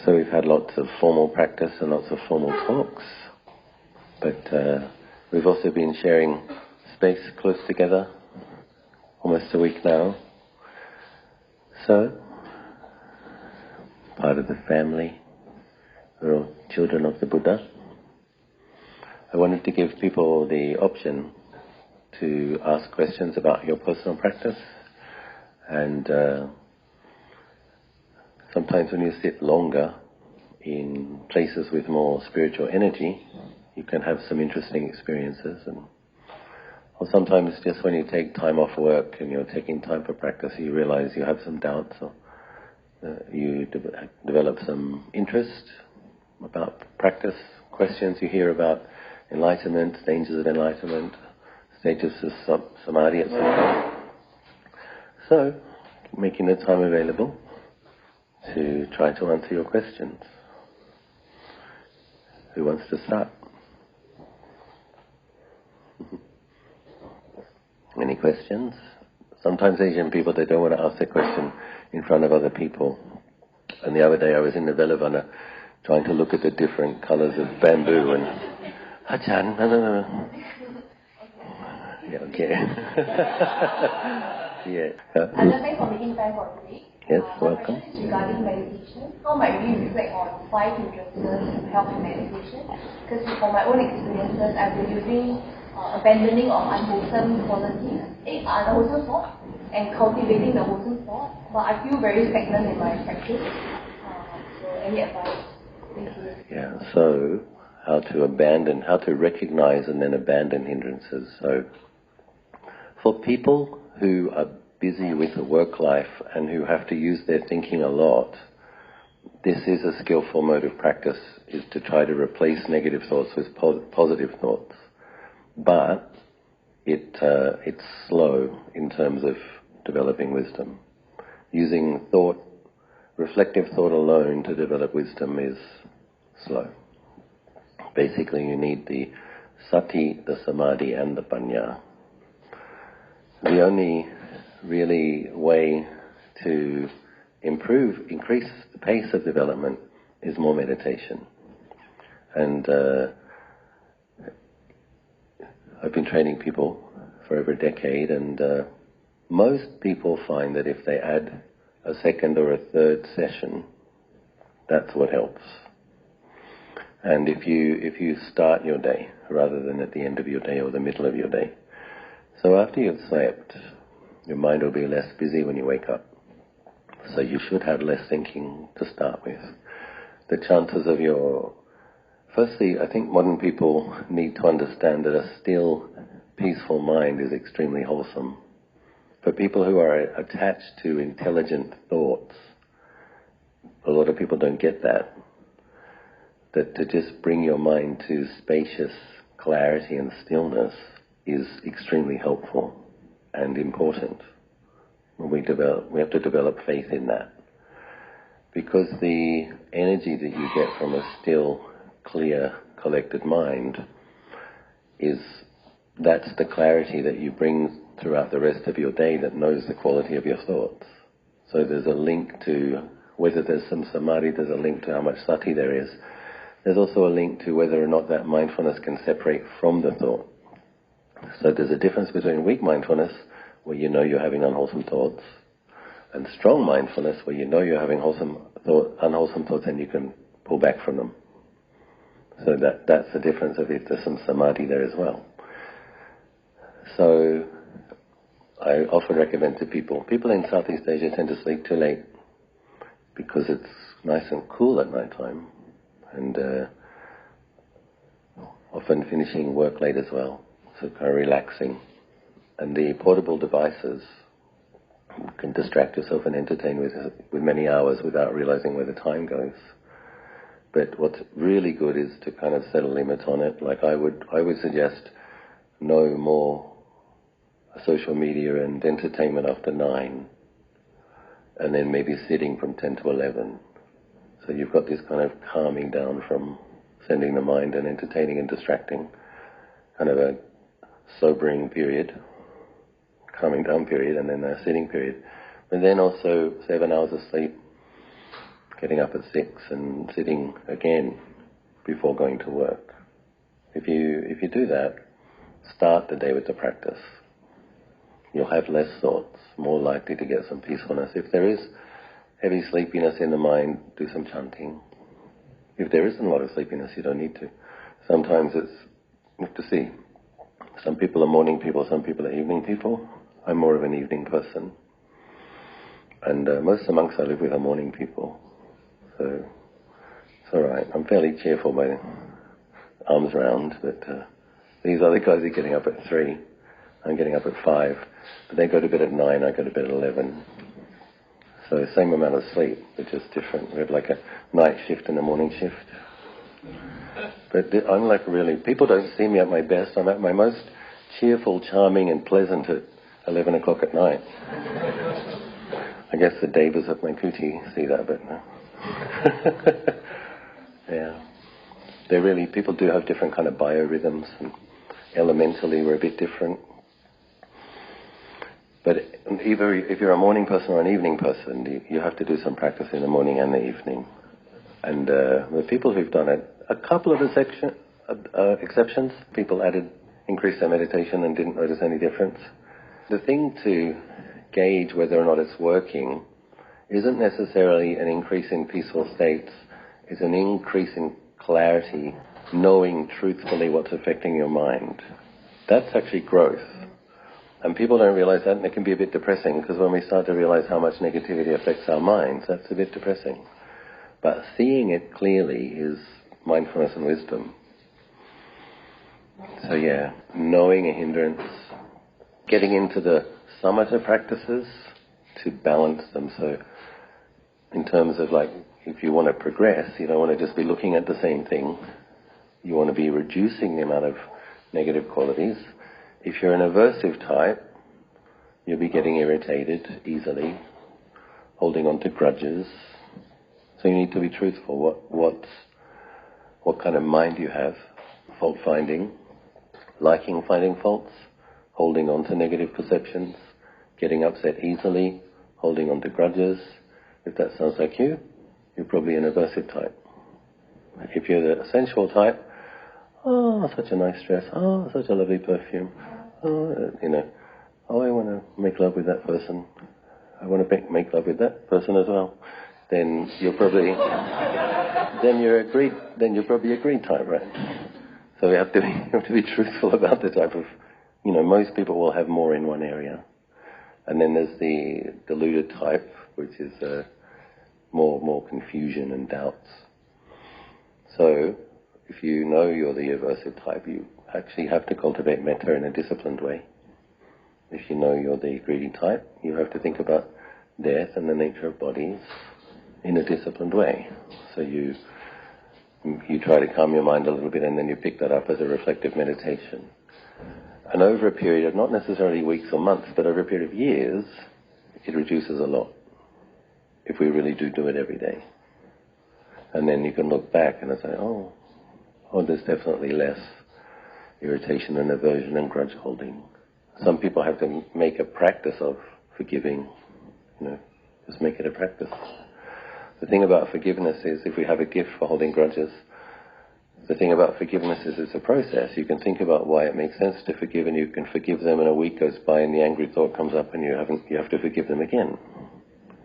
So we've had lots of formal practice and lots of formal talks, but we've also been sharing space close together, almost a week now. So, part of the family, we're all children of the Buddha. I wanted to give people the option to ask questions about your personal practice, and sometimes when you sit longer in places with more spiritual energy, you can have some interesting experiences. Or sometimes just when you take time off work and you're taking time for practice, you realize you have some doubts, or you develop some interest about practice, questions you hear about enlightenment, dangers of enlightenment, stages of samadhi, etc. So, making the time available to try to answer your questions. Who wants to start? Any questions? Sometimes Asian people, they don't want to ask their question in front of other people. And the other day I was in the Velavana trying to look at the different colours of bamboo and Achan, no. Yeah, okay. Yeah. Thanks for making time for today. Yes, my welcome. question is regarding meditation. How might we reflect on 5 hindrances to help in meditation? Because for my own experiences, I've been using abandoning of unwholesome qualities, unwholesome thoughts, and cultivating the wholesome thoughts. But I feel very stagnant in my practice. So any advice? Thank you. Yeah, so how to recognize and then abandon hindrances. So for people who are busy with the work life and who have to use their thinking a lot, this is a skillful mode of practice, is to try to replace negative thoughts with positive thoughts. But it's slow in terms of developing wisdom. Using reflective thought alone to develop wisdom is slow. Basically you need the sati, the samadhi and the panya. The only really way to increase the pace of development is more meditation. And I've been training people for over a decade, and most people find that if they add a second or a third session, that's what helps. And if you start your day rather than at the end of your day or the middle of your day, so after you've slept, your mind will be less busy when you wake up. So you should have less thinking to start with. The chances of Firstly, I think modern people need to understand that a still, peaceful mind is extremely wholesome. For people who are attached to intelligent thoughts, a lot of people don't get that to just bring your mind to spacious clarity and stillness is extremely helpful and important. We have to develop faith in that. Because the energy that you get from a still, clear, collected mind that's the clarity that you bring throughout the rest of your day that knows the quality of your thoughts. So there's a link to whether there's some samadhi, there's a link to how much sati there is. There's also a link to whether or not that mindfulness can separate from the thought. So there's a difference between weak mindfulness, where you know you're having unwholesome thoughts, and strong mindfulness, where you know you're having unwholesome thoughts and you can pull back from them. So that's the difference of if there's some samadhi there as well. So I often recommend to people in Southeast Asia tend to sleep too late because it's nice and cool at night time, and often finishing work late as well, so kind of relaxing. And the portable devices can distract yourself and entertain with many hours without realizing where the time goes. But what's really good is to kind of set a limit on it. Like I would suggest no more social media and entertainment after 9, and then maybe sitting from 10 to 11. So you've got this kind of calming down from sending the mind and entertaining and distracting, kind of a sobering period, calming down period, and then a sitting period. But then also 7 hours of sleep, getting up at 6 and sitting again before going to work. If you do that, start the day with the practice. You'll have less thoughts, more likely to get some peacefulness. If there is heavy sleepiness in the mind, do some chanting. If there isn't a lot of sleepiness, you don't need to. Sometimes you have to see. Some people are morning people, some people are evening people. I'm more of an evening person. And most of the monks I live with are morning people. So it's all right. I'm fairly cheerful by arms round, but these other guys are getting up at 3. I'm getting up at 5. But they go to bed at 9, I go to bed at 11. So same amount of sleep, but just different. We have like a night shift and a morning shift. But I'm like really, people don't see me at my best. I'm at my most cheerful, charming and pleasant at 11 o'clock at night. I guess the devas of my kuti see that, but no. Yeah. They're really, people do have different kind of biorhythms, and elementally we're a bit different. But either if you're a morning person or an evening person, you have to do some practice in the morning and the evening. And the people who've done it, a couple of exceptions, people increased their meditation and didn't notice any difference. The thing to gauge whether or not it's working isn't necessarily an increase in peaceful states, it's an increase in clarity, knowing truthfully what's affecting your mind. That's actually growth. And people don't realize that, and it can be a bit depressing, because when we start to realize how much negativity affects our minds, that's a bit depressing. But seeing it clearly is mindfulness and wisdom. So yeah, knowing a hindrance, getting into the samatha practices to balance them. So in terms of like, if you want to progress, you don't want to just be looking at the same thing. You want to be reducing the amount of negative qualities. If you're an aversive type, you'll be getting irritated easily, holding on to grudges. So you need to be truthful. What kind of mind you have, fault finding, liking finding faults, holding on to negative perceptions, getting upset easily, holding on to grudges. If that sounds like you, you're probably an aversive type. If you're the sensual type, oh, such a nice dress, oh, such a lovely perfume, oh, I want to make love with that person, I want to make love with that person as well, then you're probably a green type, right? So you have to be truthful about the type of, most people will have more in one area. And then there's the deluded type, which is more confusion and doubts. So if you know you're the aversive type, you actually have to cultivate metta in a disciplined way. If you know you're the greedy type, you have to think about death and the nature of bodies in a disciplined way. So you try to calm your mind a little bit, and then you pick that up as a reflective meditation. And over a period of not necessarily weeks or months, but over a period of years, it reduces a lot if we really do it every day. And then you can look back and say, oh, there's definitely less irritation and aversion and grudge holding. Some people have to make a practice of forgiving, just make it a practice. The thing about forgiveness is, if we have a gift for holding grudges, the thing about forgiveness is it's a process. You can think about why it makes sense to forgive, and you can forgive them, and a week goes by and the angry thought comes up and you have to forgive them again.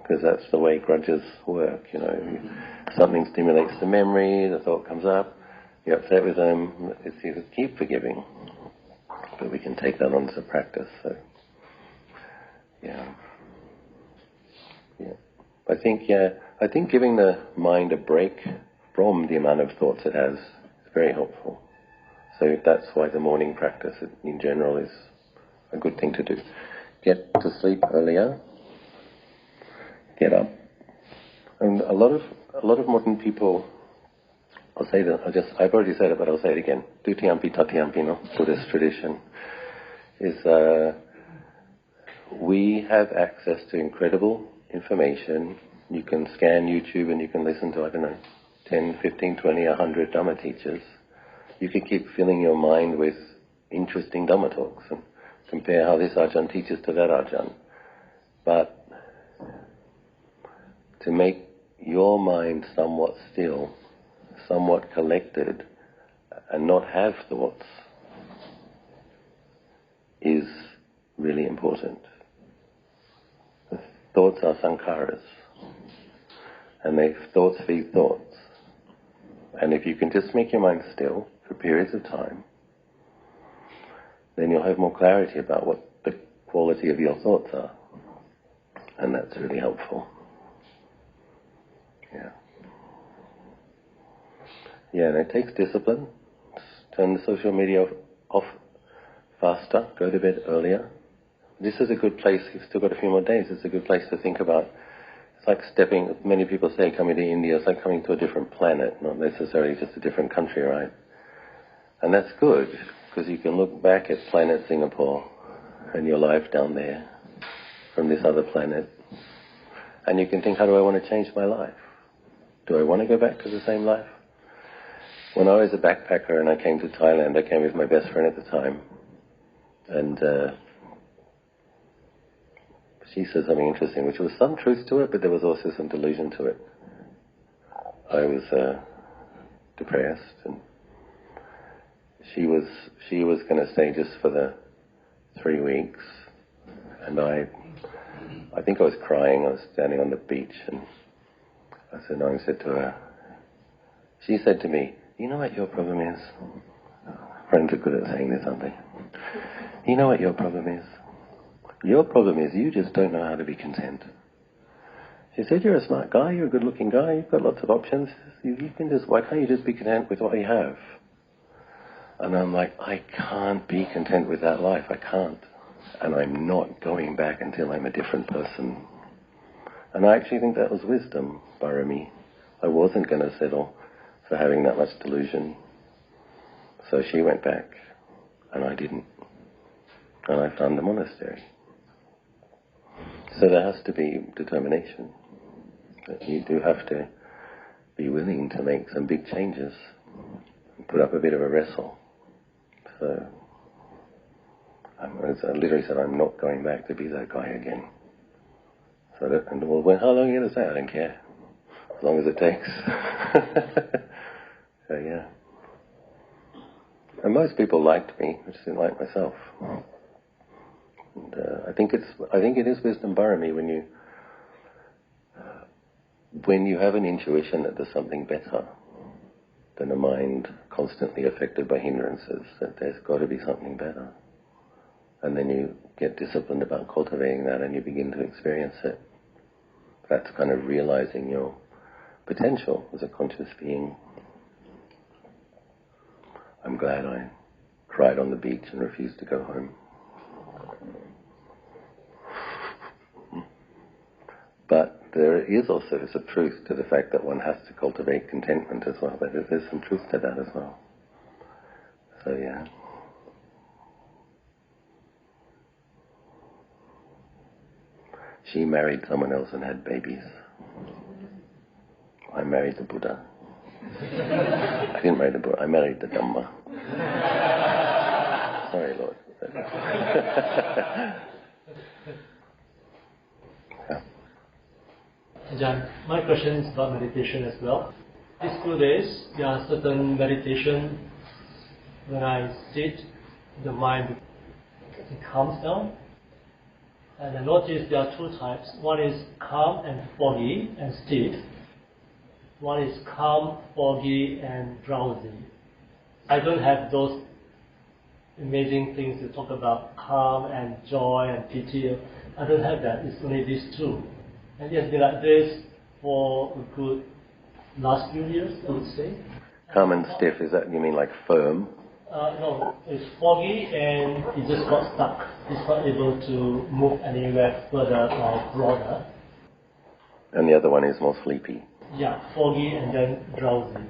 Because that's the way grudges work, Something stimulates the memory, the thought comes up, you're upset with them, you keep forgiving. But we can take that on as a practice, so yeah. I think giving the mind a break from the amount of thoughts it has is very helpful. So that's why the morning practice in general is a good thing to do. Get to sleep earlier. Get up. And a lot of modern people, I'll say that, I've already said it, but I'll say it again. Dutiyampi tatiyampi, Buddhist tradition, is we have access to incredible information. You can scan YouTube and you can listen to, 10, 15, 20, 100 Dhamma teachers. You can keep filling your mind with interesting Dhamma talks and compare how this Ajahn teaches to that Ajahn. But to make your mind somewhat still, somewhat collected, and not have thoughts is really important. Thoughts are sankharas, and thoughts feed thoughts. And if you can just make your mind still for periods of time, then you'll have more clarity about what the quality of your thoughts are. And that's really helpful. Yeah. Yeah, and it takes discipline. Turn the social media off faster, go to bed earlier. This is a good place, you've still got a few more days, it's a good place to think about. It's like many people say coming to India, it's like coming to a different planet, not necessarily just a different country, right? And that's good, because you can look back at planet Singapore and your life down there from this other planet, and you can think, how do I want to change my life? Do I want to go back to the same life? When I was a backpacker and I came to Thailand, I came with my best friend at the time, and she said something interesting, which was some truth to it, but there was also some delusion to it. I was depressed, and she was going to stay just for the 3 weeks, and I think I was crying. I was standing on the beach, and I said to her, she said to me, you know what your problem is? Friends are good at saying this, aren't they? You know what your problem is? Your problem is you just don't know how to be content. She said, you're a smart guy, you're a good-looking guy, you've got lots of options. Why can't you just be content with what you have? And I'm like, I can't be content with that life. I can't. And I'm not going back until I'm a different person. And I actually think that was wisdom, Barami. I wasn't going to settle for having that much delusion. So she went back, and I didn't. And I found the monastery. So there has to be determination. That you do have to be willing to make some big changes and put up a bit of a wrestle. So I literally said, I'm not going back to be that guy again. So how long are you going to stay? I don't care. As long as it takes. So yeah. And most people liked me, I just didn't like myself. And, I think it is wisdom barami when you have an intuition that there's something better than a mind constantly affected by hindrances, that there's got to be something better. And then you get disciplined about cultivating that and you begin to experience it. That's kind of realizing your potential as a conscious being. I'm glad I cried on the beach and refused to go home. But there is also some truth to the fact that one has to cultivate contentment as well. There's some truth to that as well. So yeah. She married someone else and had babies. I married the Buddha. I didn't marry the Buddha, I married the Dhamma. Sorry, Lord. Ajahn, my question is about meditation as well. These 2 days, there are certain meditation when I sit, the mind calms down. And I notice there are 2 types. One is calm and foggy and stiff. One is calm, foggy and drowsy. I don't have those amazing things to talk about, calm and joy and pity. I don't have that. It's only these 2. And it has been like this for a good last few years, I would say. Calm and stiff, is that, you mean like firm? No, it's foggy and it just got stuck. It's not able to move anywhere further or broader. And the other one is more sleepy. Yeah, foggy and then drowsy.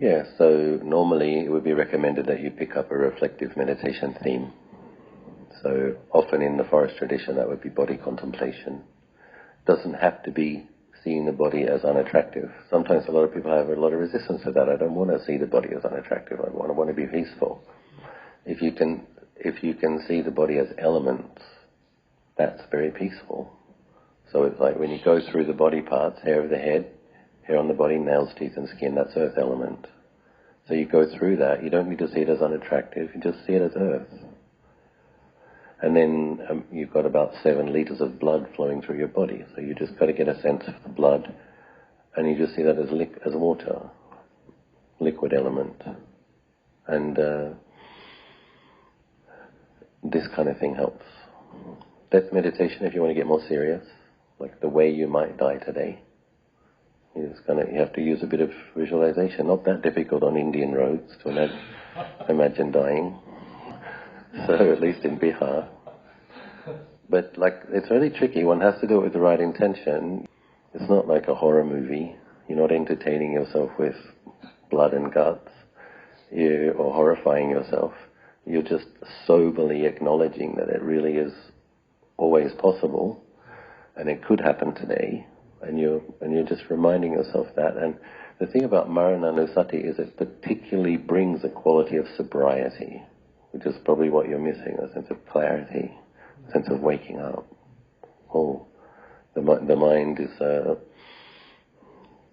Yeah, so normally it would be recommended that you pick up a reflective meditation theme. So often in the forest tradition that would be body contemplation. Doesn't have to be seeing the body as unattractive. Sometimes a lot of people have a lot of resistance to that. I don't want to see the body as unattractive. I want to be peaceful. If you can see the body as elements, that's very peaceful. So it's like when you go through the body parts, hair of the head, hair on the body, nails, teeth and skin, that's earth element. So you go through that, you don't need to see it as unattractive, you just see it as earth. And then you've got about 7 litres of blood flowing through your body, so you just got to get a sense of the blood, and you just see that as water, liquid element. And this kind of thing helps. Death meditation, if you want to get more serious, like the way you might die today, you have to use a bit of visualization. Not that difficult on Indian roads to imagine dying. So at least in Bihar. But it's really tricky. One has to do it with the right intention. It's not like a horror movie. You're not entertaining yourself with blood and guts or horrifying yourself. You're just soberly acknowledging that it really is always possible, and it could happen today, and you're just reminding yourself that. And the thing about anapanasati is it particularly brings a quality of sobriety, which is probably what you're missing, a sense of clarity, a sense of waking up. The mind is,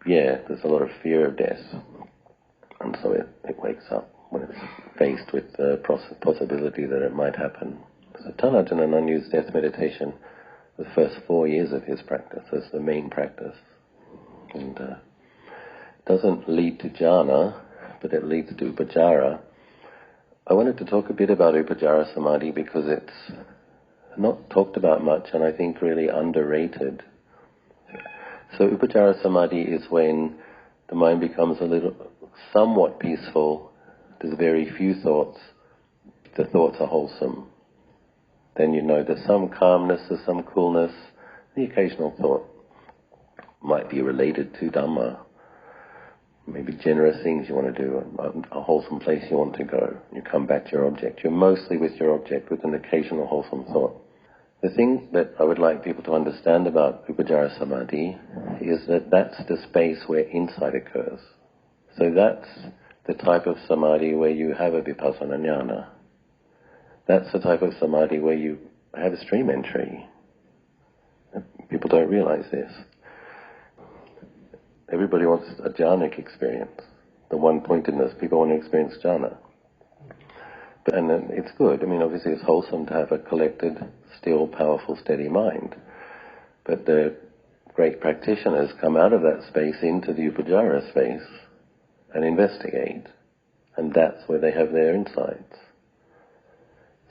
there's a lot of fear of death, and so it wakes up when it's faced with the possibility that it might happen. So Tanajanana used death meditation the first 4 years of his practice as the main practice. And it doesn't lead to jhana, but it leads to upajjhara. I wanted to talk a bit about upajjhara samadhi because it's not talked about much and I think really underrated. So upajjhara samadhi is when the mind becomes somewhat peaceful. There's very few thoughts. The thoughts are wholesome. Then there's some calmness, there's some coolness. The occasional thought might be related to Dhamma. Maybe generous things you want to do, a wholesome place you want to go. You come back to your object. You're mostly with your object with an occasional wholesome thought. The thing that I would like people to understand about upajjhara samadhi is that that's the space where insight occurs. So that's the type of samadhi where you have a vipassana jnana. That's the type of samadhi where you have a stream entry. People don't realize this. Everybody wants a jhanic experience, the one-pointedness. People want to experience jhana. And it's good. I mean, obviously it's wholesome to have a collected, still, powerful, steady mind. But the great practitioners come out of that space into the upajjhara space and investigate. And that's where they have their insights.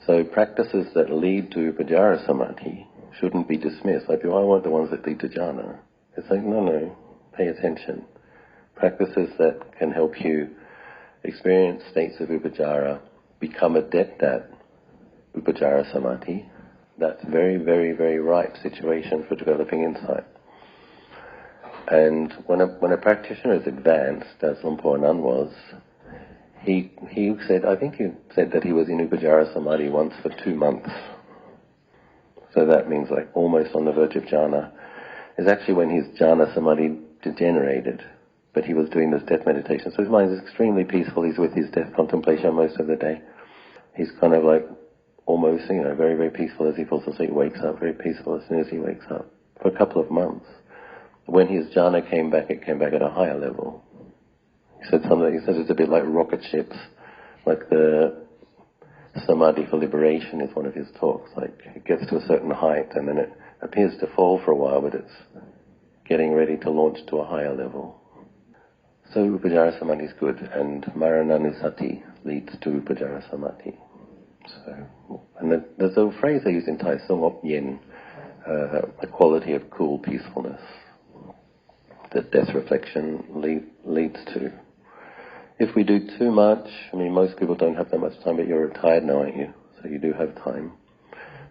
So practices that lead to upajjhara samadhi shouldn't be dismissed. Like, I want the ones that lead to jhana. It's like, no, pay attention. Practices that can help you experience states of upajjhara, become adept at upajjhara samadhi. That's a very, very, very ripe situation for developing insight. And when a practitioner is advanced, as Luang Por Anan was, he said, I think he said that he was in upajjhara samadhi once for 2 months. So that means like almost on the verge of jhana. It's actually when his jhana samadhi degenerated, but he was doing this death meditation. So his mind is extremely peaceful. He's with his death contemplation most of the day. He's kind of like almost, very, very peaceful as he falls asleep, wakes up, very peaceful as soon as he wakes up, for a couple of months. When his jhana came back, it came back at a higher level. He said it's a bit like rocket ships, like the samadhi for liberation is one of his talks. Like it gets to a certain height and then it appears to fall for a while, but it's getting ready to launch to a higher level. So upajjhara samadhi is good, and anapanasati leads to upajjhara samadhi. So, and there's a phrase they use in Thai, songop yen, a quality of cool peacefulness that death reflection leads to. If we do too much, most people don't have that much time, but you're retired now, aren't you? So you do have time.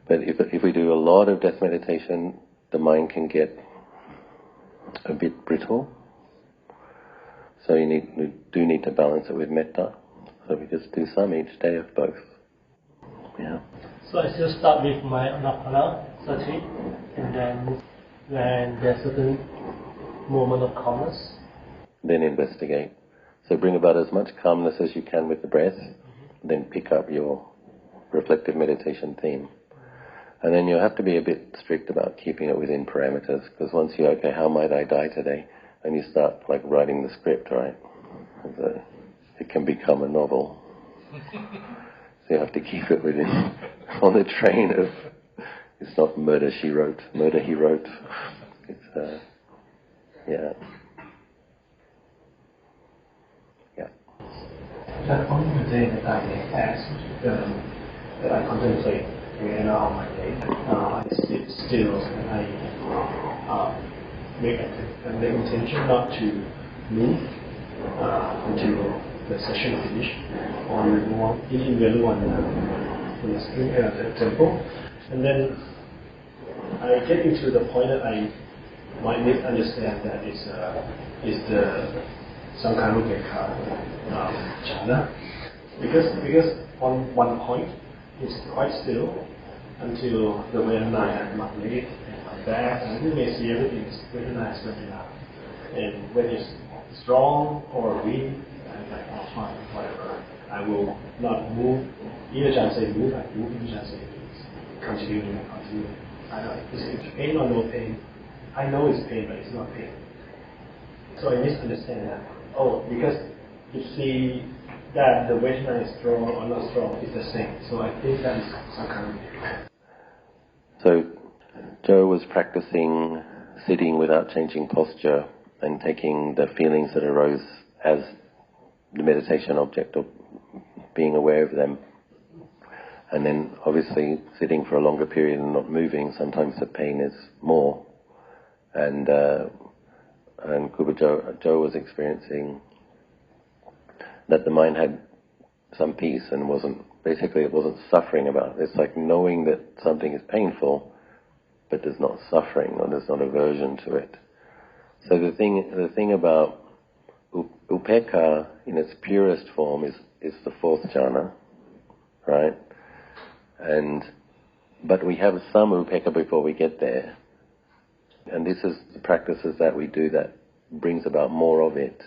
But if we do a lot of death meditation, the mind can get a bit brittle. So you do need to balance it with metta. So we just do some each day of both. Yeah. So I still start with my anapanasati, and then when there's a certain moment of calmness, then investigate. So bring about as much calmness as you can with the breath, then pick up your reflective meditation theme. And then you have to be a bit strict about keeping it within parameters, because once you, okay, how might I die today? And you start like writing the script, right? It can become a novel. So you have to keep it within, on the train of, it's not murder she wrote, murder he wrote. It's, yeah. That on the day that I asked, that I contemplate on my day, I sit still and I make an intention not to move until the session finished on in the temple, and then I get into the point that I might misunderstand that is the some kind of jhana, because on one point it's quite still until the Vedana and my leg and my back, and you may see everything is Vedana is working out. And when it's strong or weak, I'm like, oh fine, whatever. I will not move. Either Chan say move, I move, either Chan say continue. I don't know, is it pain or no pain? I know it's pain, but it's not pain. So I misunderstand that. Oh, because you see that the Vedana is strong or not strong is the same. So I think that is some kind of. So Joe was practicing sitting without changing posture and taking the feelings that arose as the meditation object, or being aware of them. And then obviously sitting for a longer period and not moving, sometimes the pain is more. And Kuba Joe was experiencing that the mind had some peace and it wasn't suffering about it. It's like knowing that something is painful, but there's not suffering or there's not aversion to it. So the thing about upekka in its purest form is the fourth jhana, right? But we have some upekka before we get there. And this is the practices that we do that brings about more of it.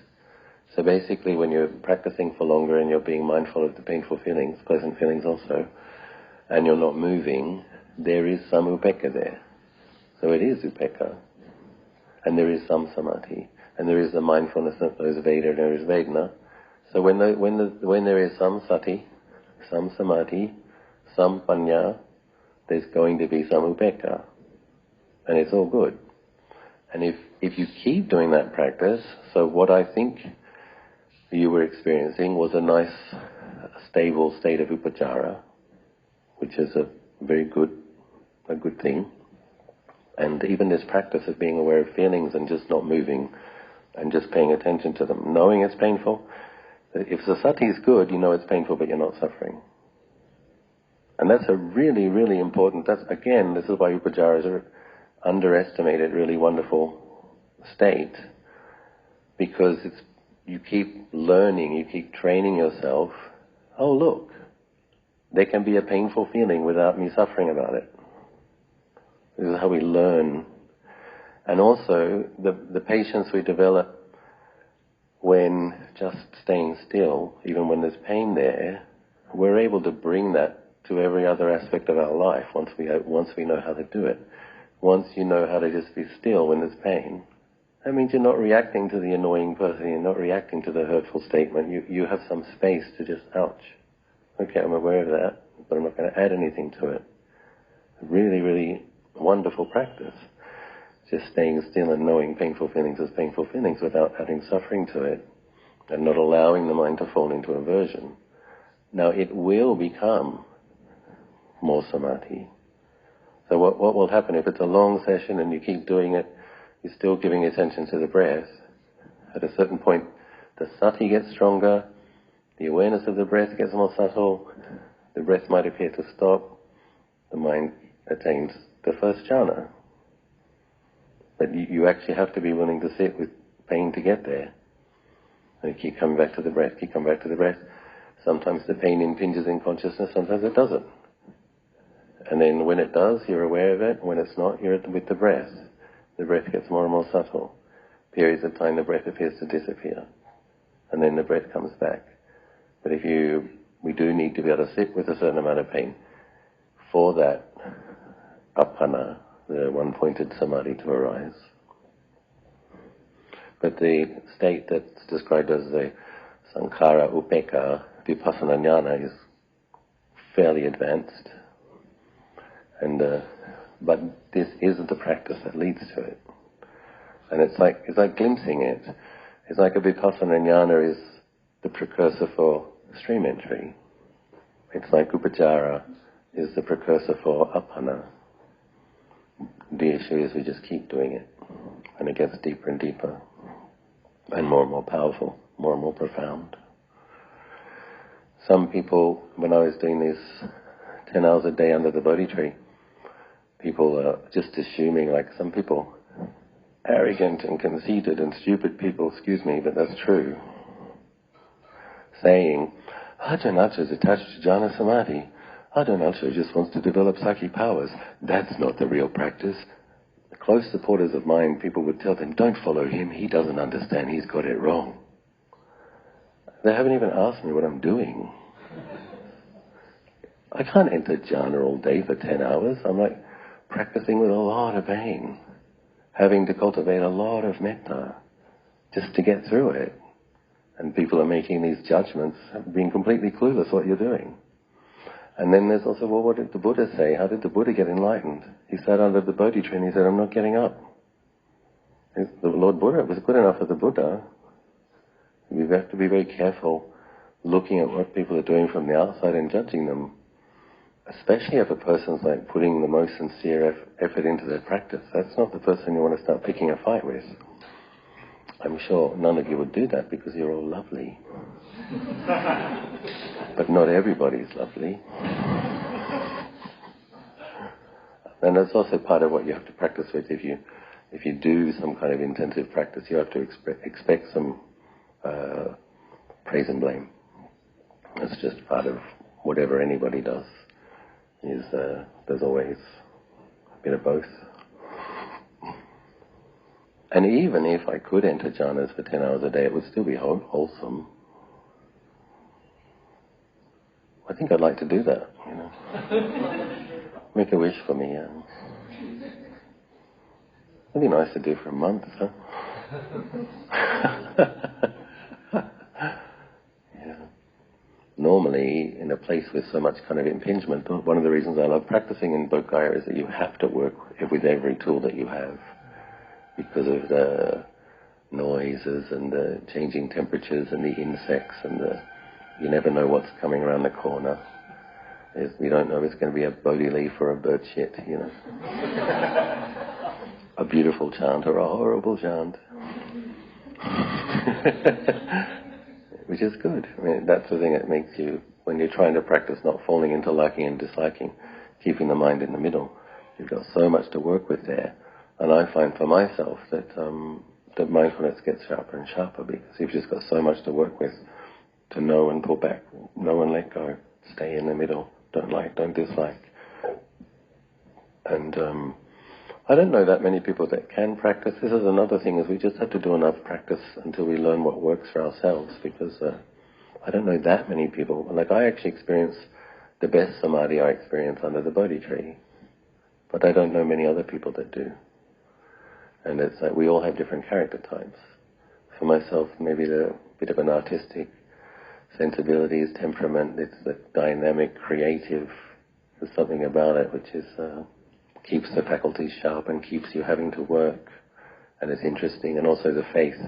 So basically when you're practicing for longer and you're being mindful of the painful feelings, pleasant feelings also, and you're not moving, there is some upekka there. So it is upekka. And there is some samadhi. And there is the mindfulness that there is Veda and there is Vedana. So when there is some sati, some samadhi, some panya, there's going to be some upekka. And it's all good. And if you keep doing that practice, so what I think you were experiencing was a nice, stable state of upajjhara, which is a good thing. And even this practice of being aware of feelings and just not moving and just paying attention to them, knowing it's painful. If the sati is good, you know it's painful, but you're not suffering. And that's a really, really important, this is why upajjhara is an underestimated, really wonderful state, because you keep learning, you keep training yourself. Oh look, there can be a painful feeling without me suffering about it. This is how we learn. And also, the patience we develop when just staying still, even when there's pain there, we're able to bring that to every other aspect of our life once we know how to do it. Once you know how to just be still when there's pain, that means you're not reacting to the annoying person, you're not reacting to the hurtful statement, you have some space to just, ouch. Okay, I'm aware of that, but I'm not going to add anything to it. Really, really wonderful practice. Just staying still and knowing painful feelings as painful feelings without adding suffering to it and not allowing the mind to fall into aversion. Now it will become more samadhi. So what will happen if it's a long session and you keep doing it, you're still giving attention to the breath. At a certain point, the sati gets stronger, the awareness of the breath gets more subtle, the breath might appear to stop, the mind attains the first jhana. But you actually have to be willing to sit with pain to get there. And you keep coming back to the breath, keep coming back to the breath. Sometimes the pain impinges in consciousness, sometimes it doesn't. And then when it does, you're aware of it. When it's not, you're with the breath. The breath gets more and more subtle. Periods of time the breath appears to disappear. And then the breath comes back. But we do need to be able to sit with a certain amount of pain. For that, apana, the one-pointed samadhi, to arise. But the state that's described as the sankhara upekka vipassana jnana is fairly advanced, and but this isn't the practice that leads to it. And it's like glimpsing it. It's like a vipassana jnana is the precursor for stream entry. It's like upajjhara is the precursor for apana. The issue is we just keep doing it, and it gets deeper and deeper, and more powerful, more and more profound. Some people, when I was doing this 10 hours a day under the Bodhi tree, people are just assuming, like some people, arrogant and conceited and stupid people, excuse me, but that's true, saying, Ajahn Acha is attached to jhana samadhi. Ajahn Acha just wants to develop Saki powers. That's not the real practice. The close supporters of mine, people would tell them, don't follow him, he doesn't understand, he's got it wrong. They haven't even asked me what I'm doing. I can't enter jhana all day for 10 hours. I'm like practicing with a lot of pain, having to cultivate a lot of metta just to get through it. And people are making these judgments, being completely clueless what you're doing. And then there's also, well, what did the Buddha say? How did the Buddha get enlightened? He sat under the Bodhi tree and he said, I'm not getting up. The Lord Buddha was good enough for the Buddha. We have to be very careful looking at what people are doing from the outside and judging them, especially if a person's like putting the most sincere effort into their practice. That's not the person you want to start picking a fight with. I'm sure none of you would do that because you're all lovely. But not everybody's lovely. And that's also part of what you have to practice with. If you do some kind of intensive practice, you have to expect some praise and blame. It's just part of whatever anybody does. There's always a bit of both. And even if I could enter jhanas for 10 hours a day, it would still be wholesome. I think I'd like to do that, you know. Make a wish for me. It'd be nice to do for a month, huh? Yeah. Normally, in a place with so much kind of impingement, one of the reasons I love practicing in Bodhgaya is that you have to work with every tool that you have, because of the noises and the changing temperatures and the insects and you never know what's coming around the corner. We don't know if it's going to be a bodhi leaf or a bird shit, you know. A beautiful chant or a horrible chant. Which is good. I mean, that's the thing that makes you, when you're trying to practice not falling into liking and disliking, keeping the mind in the middle, you've got so much to work with there. And I find for myself that that mindfulness gets sharper and sharper because you've just got so much to work with, to know and pull back, know and let go, stay in the middle, don't like, don't dislike. And I don't know that many people that can practice. This is another thing, is we just have to do enough practice until we learn what works for ourselves, because I don't know that many people. Like, I actually experience the best samadhi I experience under the Bodhi tree, but I don't know many other people that do. And it's like we all have different character types. For myself, maybe a bit of an artistic sensibilities, temperament. It's the dynamic, creative. There's something about it which is keeps the faculties sharp and keeps you having to work, and it's interesting. And also the faith.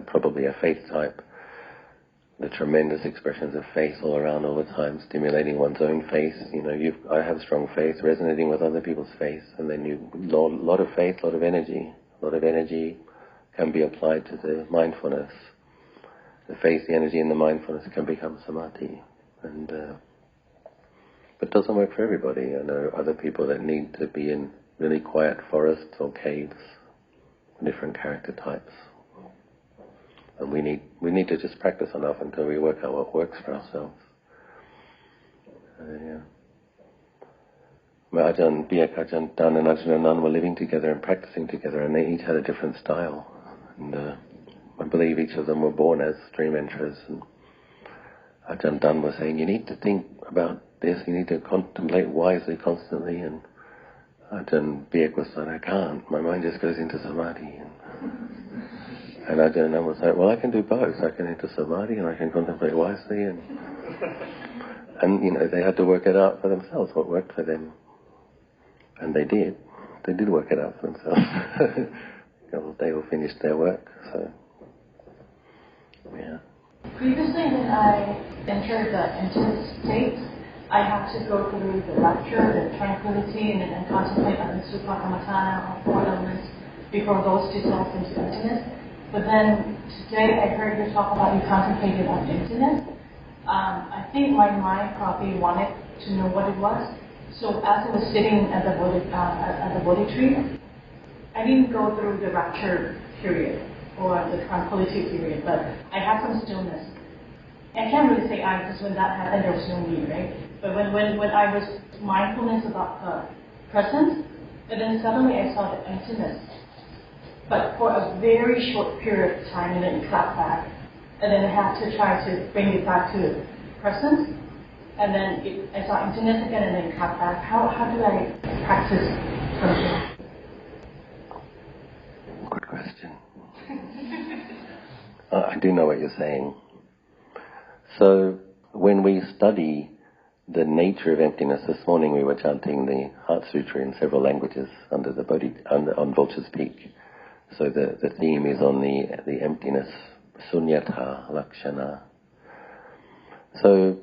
Probably a faith type. The tremendous expressions of faith all around all the time, stimulating one's own faith. You know, I have strong faith, resonating with other people's faith, and then a lot of faith, a lot of energy. A lot of energy can be applied to the mindfulness. The faith, the energy, and the mindfulness can become samadhi. And but it doesn't work for everybody. I know other people that need to be in really quiet forests or caves, different character types. And we need to just practice enough until we work out what works for ourselves. Yeah. Ajahn Biyakajan Dan and Ajahn Anan were living together and practicing together, and they each had a different style. And I believe each of them were born as stream enterers. And Ajahn Dan was saying, you need to think about this, you need to contemplate wisely constantly, and Ajahn Biek was like, I can't, my mind just goes into samadhi. And Ajahn Nam was like, well, I can do both. I can enter samadhi and I can contemplate wisely. And you know, they had to work it out for themselves, what worked for them. And they did. They did work it out for themselves. They all finished their work, so, yeah. Previously, when I entered the emptiness state, I had to go through the rapture, the tranquility, and then contemplate on the supakamatana, or 4 elements, before those dissolve into emptiness. But then today I heard you talk about you contemplated on emptiness. I think my mind probably wanted to know what it was. So as I was sitting at the Bodhi tree, I didn't go through the rapture period or the tranquility period, but I had some stillness. I can't really say I, because when that happened there was no me, right? But when I was mindfulness about the presence, and then suddenly I saw the emptiness. But for a very short period of time, and then it clapped back. And then I had to try to bring it back to presence. And then I saw emptiness again, and then it clapped back. How do I practice from here? Good question. I do know what you're saying. So when we study the nature of emptiness, this morning we were chanting the Heart Sutra in several languages under the Bodhi, on Vulture's Peak. So the theme is on the emptiness, sunyata lakshana. So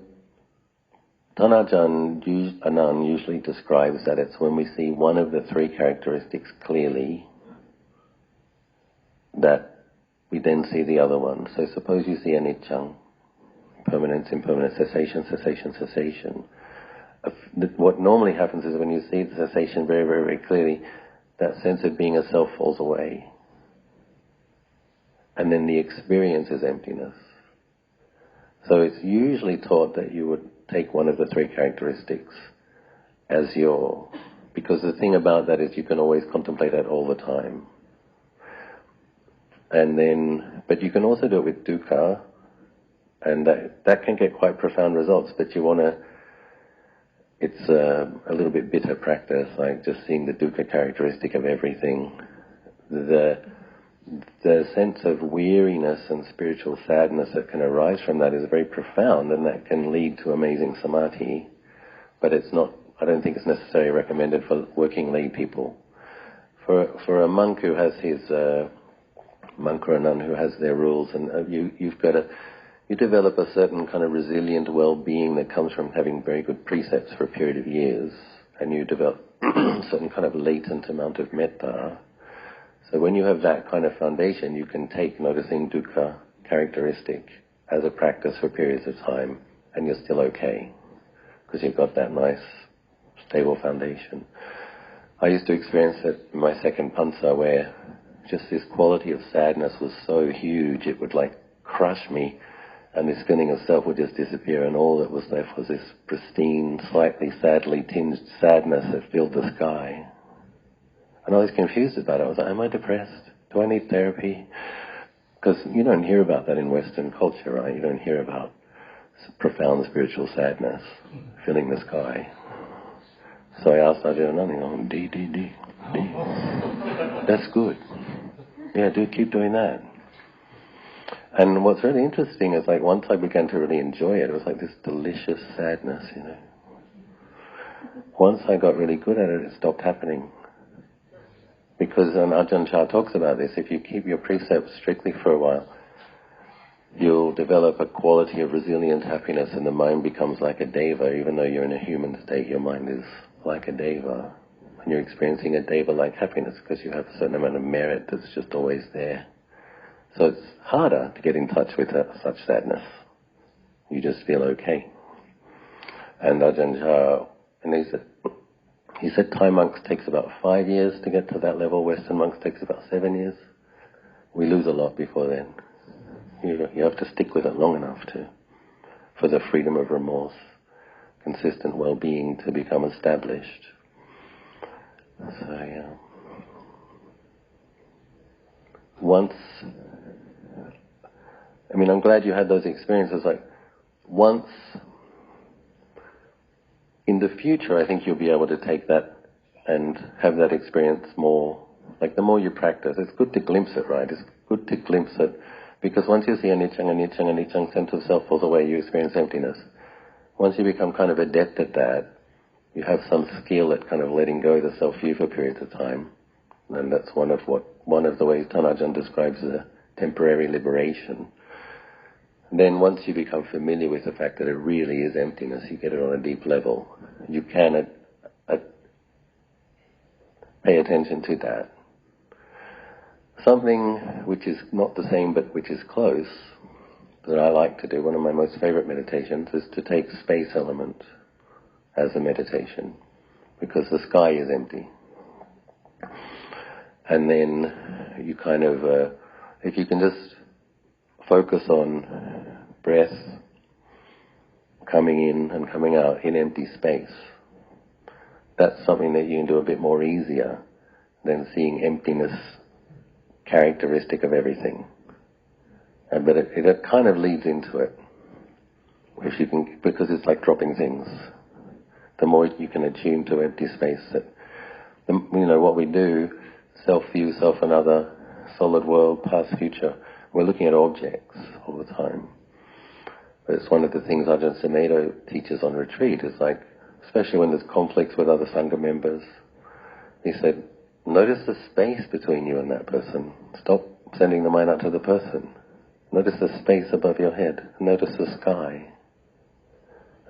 Tanajan Anand usually describes that it's when we see one of the 3 characteristics clearly that we then see the other one. So suppose you see anicca, permanence, impermanence, cessation, cessation, cessation. What normally happens is when you see the cessation very, very, very clearly, that sense of being a self falls away. And then the experience is emptiness. So it's usually taught that you would take one of the 3 characteristics as your... Because the thing about that is you can always contemplate that all the time. And then... But you can also do it with dukkha, and that can get quite profound results, but you want to... It's a little bit bitter practice, like just seeing the dukkha characteristic of everything. The sense of weariness and spiritual sadness that can arise from that is very profound, and that can lead to amazing samadhi. But it's not, I don't think it's necessarily recommended for working lay people. For a monk who has his, monk or a nun who has their rules, and you develop a certain kind of resilient well-being that comes from having very good precepts for a period of years, and you develop a certain kind of latent amount of metta. So when you have that kind of foundation, you can take noticing dukkha characteristic as a practice for periods of time, and you're still okay, because you've got that nice, stable foundation. I used to experience it in my second pansa, where just this quality of sadness was so huge, it would like crush me, and this feeling of self would just disappear, and all that was left was this pristine, slightly sadly tinged sadness that filled the sky. And I was confused about it. I was like, am I depressed? Do I need therapy? Because you don't hear about that in Western culture, right? You don't hear about profound spiritual sadness filling the sky. So I asked Ajahn, D. That's good. Yeah, keep doing that. And what's really interesting is, like, once I began to really enjoy it, it was like this delicious sadness, you know. Once I got really good at it, it stopped happening. Because Ajahn Chah talks about this, if you keep your precepts strictly for a while, you'll develop a quality of resilient happiness, and the mind becomes like a deva. Even though you're in a human state, your mind is like a deva. And you're experiencing a deva-like happiness because you have a certain amount of merit that's just always there. So it's harder to get in touch with such sadness. You just feel okay. And Ajahn Chah, and he said Thai monks takes about 5 years to get to that level. Western monks takes about 7 years. We lose a lot before then. You have to stick with it long enough for the freedom of remorse, consistent well-being to become established. So yeah. I'm glad you had those experiences. Like, in the future, I think you'll be able to take that and have that experience more. Like the more you practice, it's good to glimpse it, right? It's good to glimpse it, because once you see anicca, sense of self falls away, you experience emptiness. Once you become kind of adept at that, you have some skill at kind of letting go of the self-view for periods of time, and that's one of the ways Tanajan describes the temporary liberation. Then once you become familiar with the fact that it really is emptiness, you get it on a deep level, you can pay attention to that. Something which is not the same but which is close, that I like to do, one of my most favorite meditations, is to take space element as a meditation, because the sky is empty. And then you kind of, if you can just focus on breath coming in and coming out in empty space, that's something that you can do a bit more easier than seeing emptiness characteristic of everything. But it kind of leads into it, if you can, because it's like dropping things. The more you can attune to empty space, what we do, self-view, self another, solid world, past, future, we're looking at objects all the time. But it's one of the things Ajahn Sumedho teaches on retreat, is like, especially when there's conflicts with other Sangha members, he said, notice the space between you and that person. Stop sending the mind out to the person. Notice the space above your head. Notice the sky.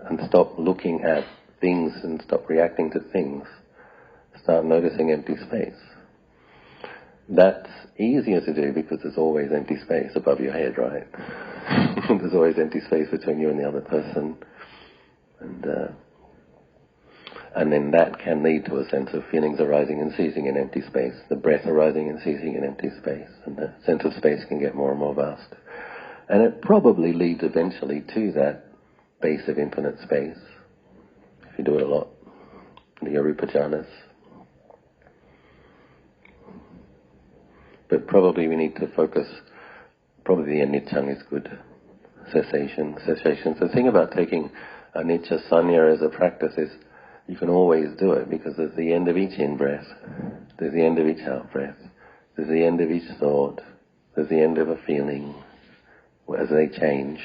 And stop looking at things and stop reacting to things. Start noticing empty space. That's easier to do because there's always empty space above your head, right? There's always empty space between you and the other person. And then that can lead to a sense of feelings arising and ceasing in empty space, the breath arising and ceasing in empty space, and the sense of space can get more and more vast. And it probably leads eventually to that base of infinite space, if you do it a lot, the arupa jhanas. But probably we need to focus, probably the anicca is good, cessation. The thing about taking anicca sanya as a practice is you can always do it, because there's the end of each in-breath, there's the end of each out-breath, there's the end of each thought, there's the end of a feeling, as they change.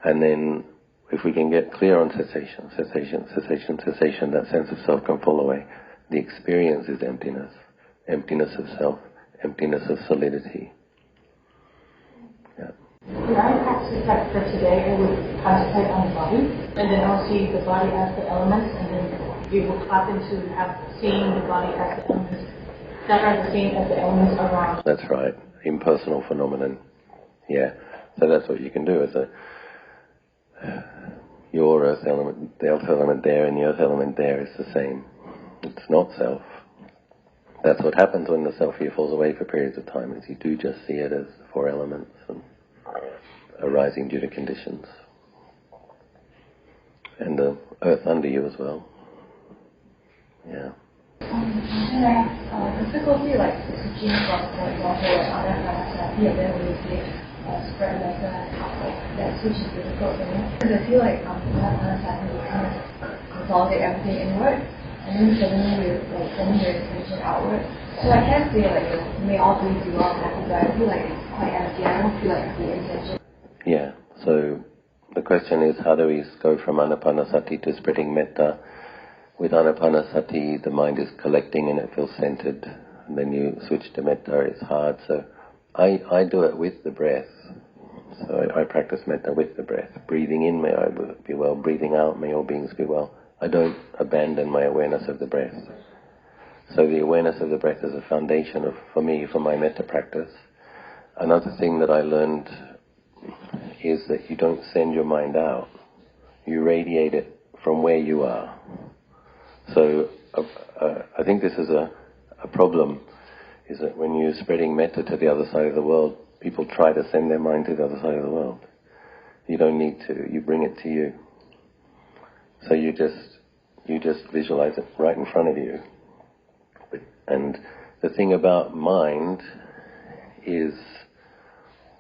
And then if we can get clear on cessation, that sense of self can fall away. The experience is emptiness, emptiness of self, emptiness of solidity. Yeah. When I practice that for today, I would concentrate on the body, and then I'll see the body as the elements, and then we will happen to have seeing the body as the elements that are the same as the elements around. That's right, impersonal phenomenon. Yeah, so that's what you can do. Is your earth element, the earth element there, and the earth element there is the same. It's not self. That's what happens when the self-view falls away for periods of time, is you do just see it as four elements and arising due to conditions. And the earth under you as well. Yeah. And I have difficulty like switching from, for example, anapanasati, and then when you say spread metta and like that switch is difficult for me. Because I feel like anapanasati will kind of consolidate everything inward, and then suddenly you're like sending your attention outward. So I can't say like may all three be well happy, but I feel like it's quite empty. I don't feel like the intention. Yeah, so the question is, how do we go from anapanasati to spreading metta? With anapanasati, the mind is collecting and it feels centered. And then you switch to metta, it's hard. So I do it with the breath. So I practice metta with the breath. Breathing in, may I be well. Breathing out, may all beings be well. I don't abandon my awareness of the breath. So the awareness of the breath is a foundation for my metta practice. Another thing that I learned is that you don't send your mind out. You radiate it from where you are. So I think this is a problem, is that when you're spreading metta to the other side of the world, people try to send their mind to the other side of the world. You don't need to. You bring it to you. So you just visualize it right in front of you. And the thing about mind is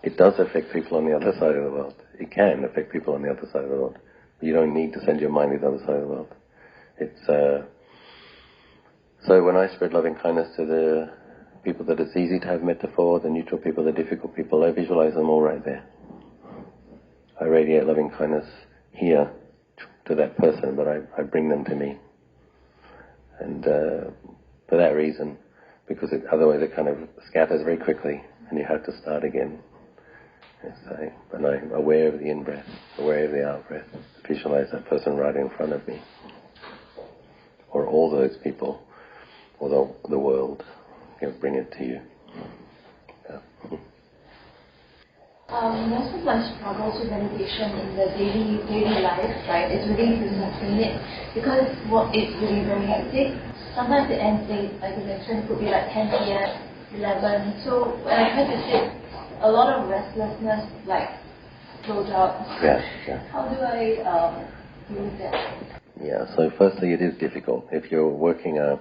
it does affect people on the other side of the world. It can affect people on the other side of the world. But you don't need to send your mind to the other side of the world. It's So when I spread loving kindness to the people that it's easy to have metta for, the neutral people, the difficult people, I visualize them all right there. I radiate loving kindness here to that person, but I bring them to me. And for that reason, because otherwise it kind of scatters very quickly and you have to start again. And I'm aware of the in-breath, aware of the out-breath. Visualize that person right in front of me. Or all those people, or the world. Bring it to you. Yeah. Most of my struggles with meditation in the daily life, right, is really to sustain it because it's really very hectic. Sometimes it ends late, like you mentioned, it could be like 10 p.m., 11. So when I try to sit, a lot of restlessness goes out. Yeah. How do I deal with that? Yeah, so firstly it is difficult. If you're working a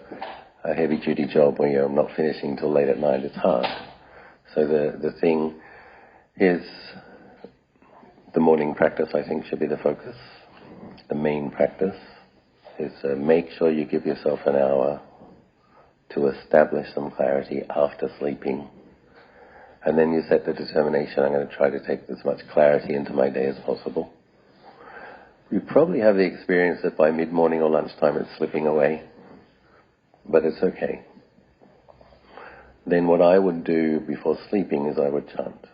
heavy duty job where you're not finishing till late at night, it's hard. So the thing is, the morning practice I think should be the focus. The main practice is make sure you give yourself an hour to establish some clarity after sleeping. And then you set the determination, I'm going to try to take as much clarity into my day as possible. You probably have the experience that by mid-morning or lunchtime it's slipping away, but it's okay. Then what I would do before sleeping is I would chant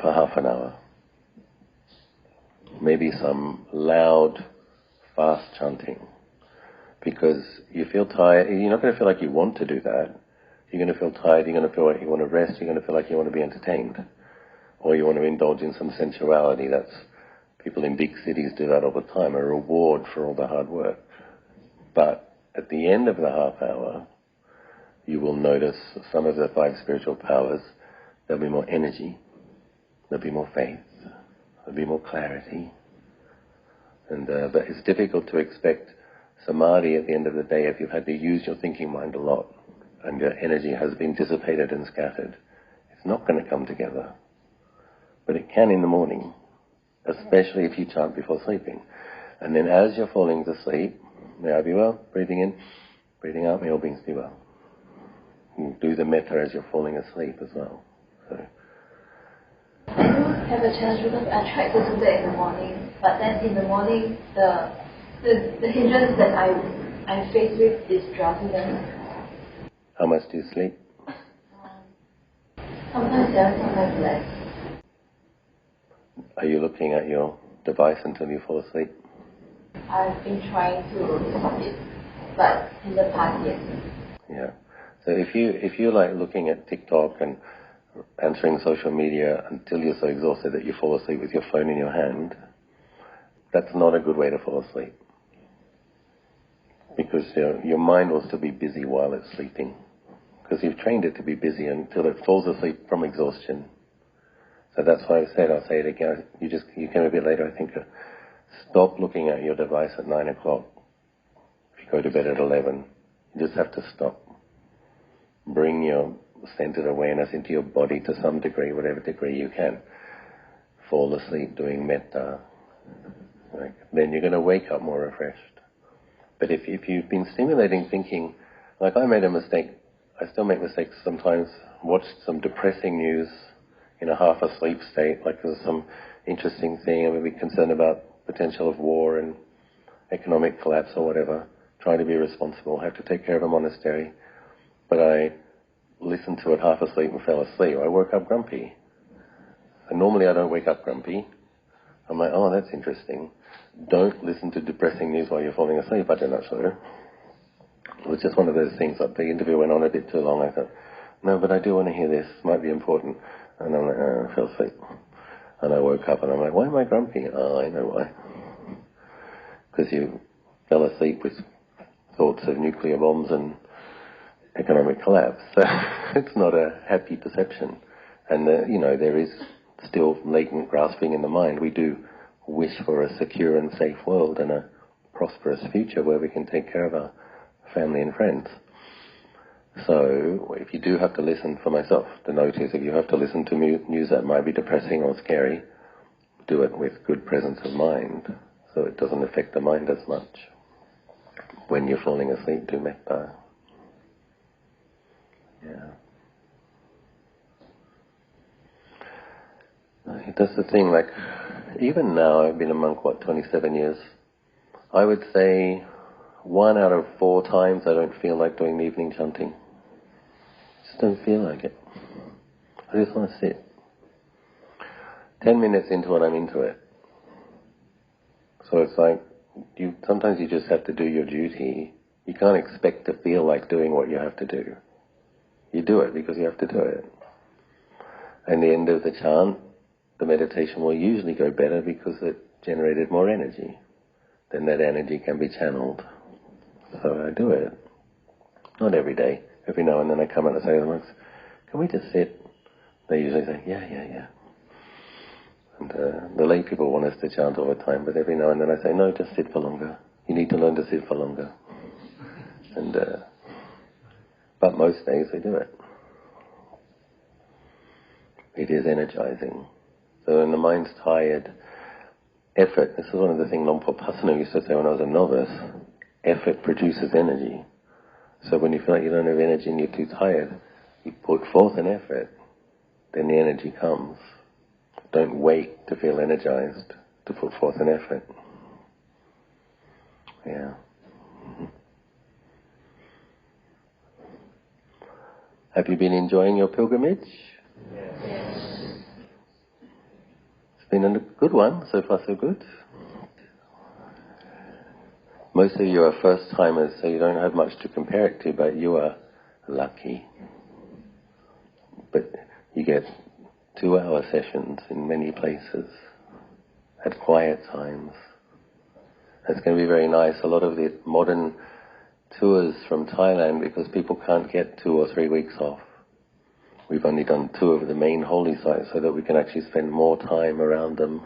for half an hour. Maybe some loud, fast chanting. Because you feel tired, you're not going to feel like you want to do that. You're going to feel tired, you're going to feel like you want to rest, you're going to feel like you want to be entertained. Or you want to indulge in some sensuality. That's people in big cities do that all the time, a reward for all the hard work. But at the end of the half hour, you will notice some of the 5 spiritual powers. There'll be more energy, there'll be more faith, there'll be more clarity. But it's difficult to expect samadhi at the end of the day if you've had to use your thinking mind a lot and your energy has been dissipated and scattered. It's not going to come together. But it can in the morning, especially if you chant before sleeping. And then as you're falling to sleep, may I be well, breathing in, breathing out, may all beings be well. You do the metta as you're falling asleep as well. So. I do have a challenge because I tried to do that in the morning, but then in the morning the hindrance that I'm faced with is drowsiness. How much do you sleep? Sometimes 7, sometimes less. Are you looking at your device until you fall asleep? I've been trying to stop it, but in the past, yes. Yeah. So if you like looking at TikTok and answering social media until you're so exhausted that you fall asleep with your phone in your hand, that's not a good way to fall asleep. Because your mind will still be busy while it's sleeping. Because you've trained it to be busy until it falls asleep from exhaustion. So that's why I'll say it again. You came a bit later, I think. Stop looking at your device at 9 o'clock. If you go to bed at 11, you just have to stop. Bring your centered awareness into your body to some degree, whatever degree you can. Fall asleep doing metta. Then you're going to wake up more refreshed. But if you've been stimulating thinking, like I made a mistake, I still make mistakes sometimes, watch some depressing news in a half asleep state, like there's some interesting thing, and we'd be concerned about potential of war and economic collapse or whatever, trying to be responsible, have to take care of a monastery. But I listened to it half asleep and fell asleep. I woke up grumpy. And normally I don't wake up grumpy. I'm like, oh, that's interesting. Don't listen to depressing news while you're falling asleep. I do not so. It was just one of those things, like the interview went on a bit too long. I thought, no, but I do want to hear this. It might be important. And I'm like, I fell asleep. And I woke up and I'm like, why am I grumpy? Oh, I know why. Because you fell asleep with thoughts of nuclear bombs and economic collapse. So it's not a happy perception. And, there is still latent grasping in the mind. We do wish for a secure and safe world and a prosperous future where we can take care of our family and friends. So if you do have to listen, for myself, the note is if you have to listen to news that might be depressing or scary, do it with good presence of mind so it doesn't affect the mind as much. When you're falling asleep, do metta. Yeah. That's the thing, like, even now, I've been a monk, 27 years, I would say 1 out of 4 times I don't feel like doing the evening chanting. Just don't feel like it. I just want to sit. 10 minutes into it, I'm into it. So it's like, sometimes you just have to do your duty. You can't expect to feel like doing what you have to do. You do it because you have to do it. And the end of the chant, the meditation will usually go better because it generated more energy. Then that energy can be channeled. So I do it. Not every day. Every now and then I come out and say to the monks, can we just sit? They usually say, yeah. And the lay people want us to chant all the time, but every now and then I say, no, just sit for longer. You need to learn to sit for longer. And but most days we do it. It is energizing. So when the mind's tired, effort, this is one of the things Lompo Pasano used to say when I was a novice, effort produces energy. So when you feel like you don't have energy and you're too tired, you put forth an effort, then the energy comes. Don't wait to feel energized to put forth an effort. Yeah. Have you been enjoying your pilgrimage? Yes. It's been a good one, so far so good. Most of you are first-timers, so you don't have much to compare it to, but you are lucky. But you get 2-hour sessions in many places at quiet times. It's going to be very nice. A lot of the modern tours from Thailand, because people can't get 2 or 3 weeks off. We've only done 2 of the main holy sites so that we can actually spend more time around them.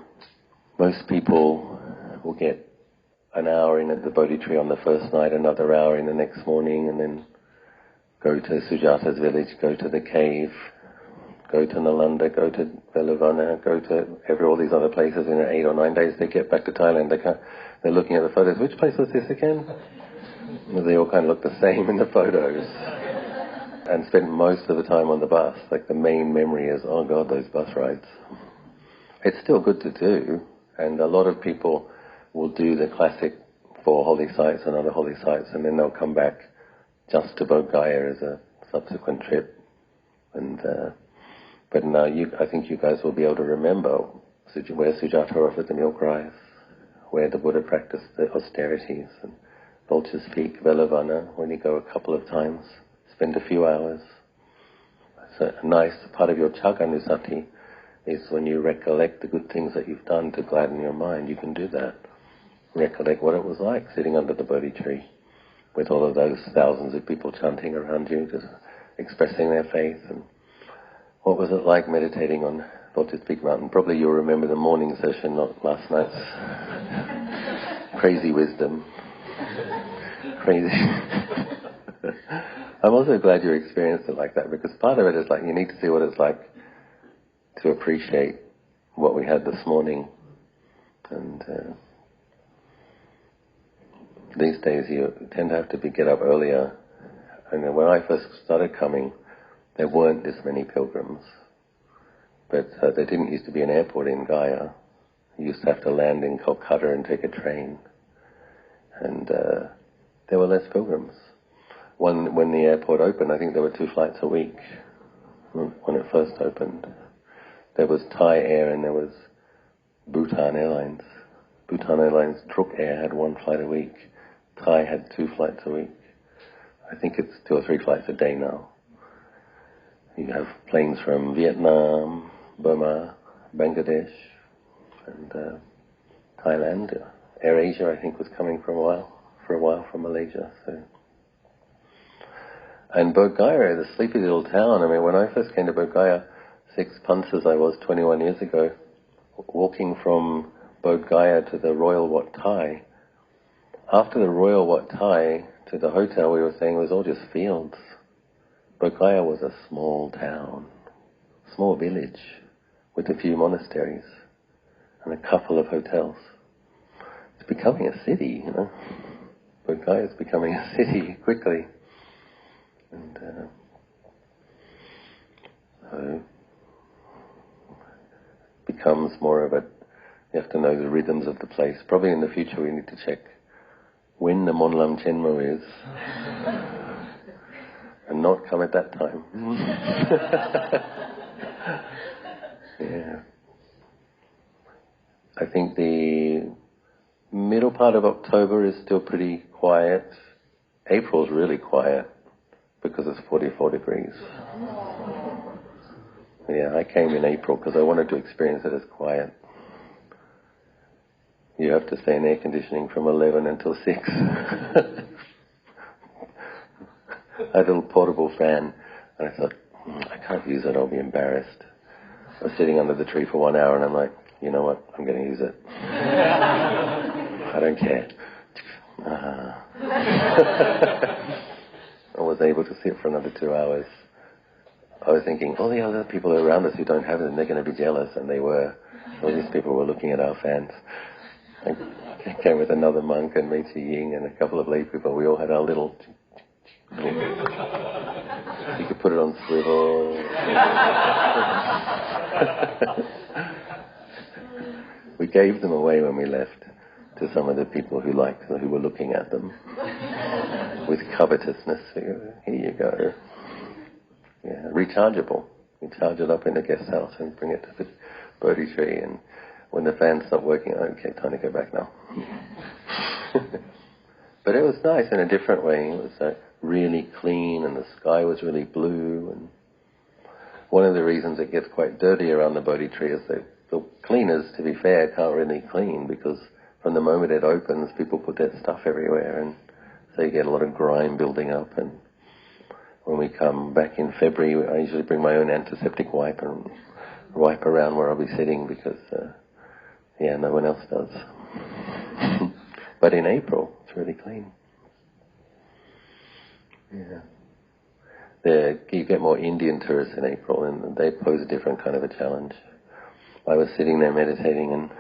Most people will get an hour in at the Bodhi tree on the first night, another hour in the next morning, and then go to Sujata's village, go to the cave, go to Nalanda, go to Velavana, go to all these other places in 8 or 9 days. They get back to Thailand. They're looking at the photos. Which place was this again? They all kind of look the same in the photos. And spend most of the time on the bus. Like the main memory is, oh God, those bus rides. It's still good to do, and a lot of people will do the classic 4 holy sites and other holy sites, and then they'll come back just to Bodhgaya as a subsequent trip. And but now I think you guys will be able to remember where Sujata offered the milk rice, where the Buddha practiced the austerities, and Vulture's Peak, Velavana, when you go a couple of times, spend a few hours. So a nice part of your Chaganusati is when you recollect the good things that you've done to gladden your mind. You can do that. Recollect what it was like sitting under the Bodhi tree with all of those thousands of people chanting around you, just expressing their faith. And what was it like meditating on Vulture's Peak Mountain? Probably you'll remember the morning session, not last night's crazy wisdom. Crazy. I'm also glad you experienced it like that, because part of it is like you need to see what it's like to appreciate what we had this morning. And these days you tend to have to get up earlier. And when I first started coming, there weren't this many pilgrims. But there didn't used to be an airport in Gaya. You used to have to land in Kolkata and take a train. And there were less pilgrims. When the airport opened, I think there were 2 flights a week when it first opened. There was Thai Air and there was Bhutan Airlines. Bhutan Airlines, Truk Air had 1 flight a week. Thai had 2 flights a week. I think it's 2 or 3 flights a day now. You have planes from Vietnam, Burma, Bangladesh, and Thailand. AirAsia, I think, was coming for a while from Malaysia. So. And Bodhgaya, the sleepy little town. I mean, when I first came to Bodhgaya, 6 panthas I was 21 years ago, walking from Bodhgaya to the Royal Wat Thai. After the Royal Wat Thai to the hotel, we were saying it was all just fields. Bodhgaya was a small town, small village with a few monasteries and a couple of hotels. It's becoming a city, you know. Bodhgaya is becoming a city quickly. And So it becomes more of a, you have to know the rhythms of the place. Probably in the future we need to check when the Monlam Chenmo is and not come at that time. Yeah. I think the middle part of October is still pretty quiet. April's really quiet because it's 44 degrees. Yeah, I came in April because I wanted to experience it as quiet. You have to stay in air conditioning from 11 until 6. I had a little portable fan, and I thought, I can't use it, I'll be embarrassed. I was sitting under the tree for 1 hour, and I'm like, you know what, I'm going to use it. I don't care. I was able to sit for another 2 hours. I was thinking, all the other people around us who don't have it, and they're going to be jealous, and they were. All these people were looking at our fans. I came with another monk and Meichi Ying and a couple of lay people. We all had our little... You could put it on swivel. We gave them away when we left to some of the people who were looking at them with covetousness. Here you go. Yeah, rechargeable. You charge it up in the guest house and bring it to the Bodhi tree, and when the fans stop working, okay, time to go back now. But it was nice in a different way. It was really clean, and the sky was really blue. And one of the reasons it gets quite dirty around the Bodhi tree is that the cleaners, to be fair, can't really clean, because from the moment it opens, people put their stuff everywhere, and so you get a lot of grime building up. And when we come back in February, I usually bring my own antiseptic wipe and wipe around where I'll be sitting, because no one else does. But in April, it's really clean. Yeah. You get more Indian tourists in April, and they pose a different kind of a challenge. I was sitting there meditating, and